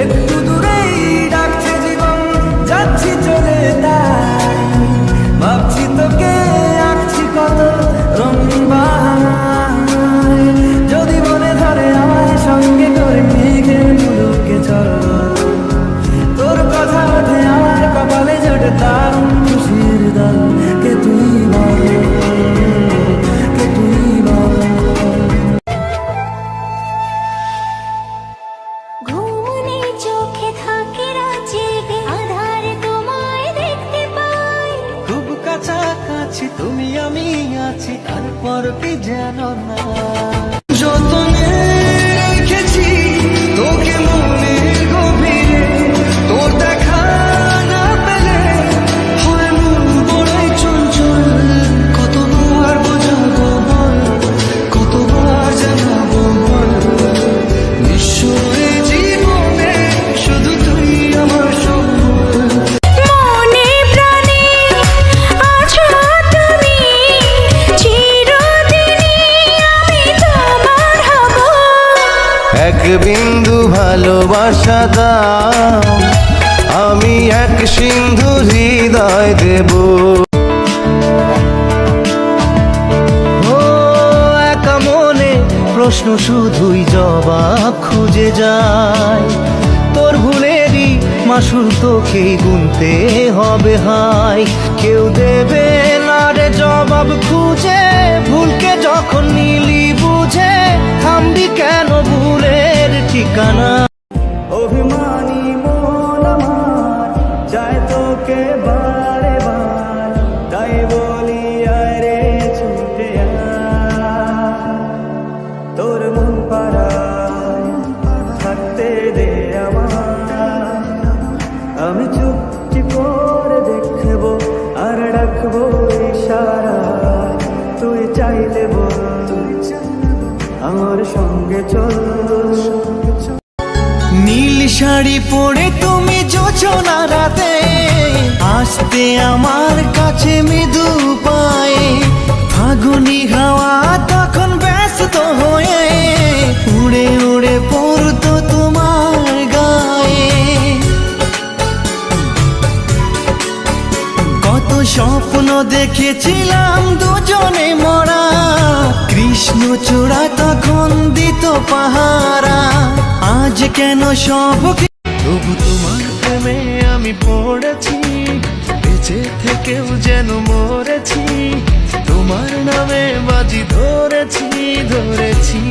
একটু দূরেই ডাকছে জীবন, যাচ্ছি চলে তাই ভাবছি তোকে আঁকছি কত রঙিন বাহানায়। যদি মনে ধরে আমার সঙ্গে করে মেঘের মুলুকে চল, তোর কথা ওঠে আমার কপালে জোটে দারুণ খুশির দল। কে তুই বল, কে তুই বল। ঘুমনে চোখে থাকে রাজেগে, আধারে তোমায় দেখতে পাই। খুব কাছাকাছি তুমি আমি আছি, তারপর কি জানো না যতনে রেখেছি তোকে মনের গভীরে। তোর দেখা না পেলে হয় মন বড়াই চঞ্চল। কতবার বোঝাবো বল, কতবার জানাবো বল, নিশ্চয় জীবনে শুধু তুই আমার সম্বল। মনে প্রাণে আছো তুমি, চিরদিনই আমি তোমার হব। এক বিন্দু ভালোবাসা দাও, আমি এক সিন্ধু হৃদয় দেব। ও একা মনে প্রশ্ন শুধুই জবাব খুঁজে যায়। তোর ভুলেরই মাসুল তোকেই গুনতে হবে হায়। কেউ দেবে না রে জবাব খুঁজে, ভুলকে যখন নিলি বুঝে থামবি কেন ভুলের ঠিকানা। অভিমানী মন আমার চায় তোকে বারে বার, তাই বলি আরে ছুটে আয়। তোর মন পাড়ায় থাকতে দে আমার, আমি চুপটি করে দেখবো আর ডাকবো ইশারায়। তুই চাইলে বল, আমার সঙ্গে চল। নীল শাড়ি পরে তুমি যোজনা রাতে আসতে আমার কাছে মৃদু পায়ে। ফাগুনি হাওয়া তখন ব্যস্ত হয়ে উড়ে উড়ে পড়তো তোমার গায়ে। কত স্বপ্ন দেখেছিলাম দুজনে মরা, কৃষ্ণচূড়া তখন দিত পাহারা। আজ কেন সব তবু তোমার প্রেমে আমি পড়েছি, বেঁচে থেকেও যেন মরেছি। তোমার নামে বাজি ধরেছি ধরেছি।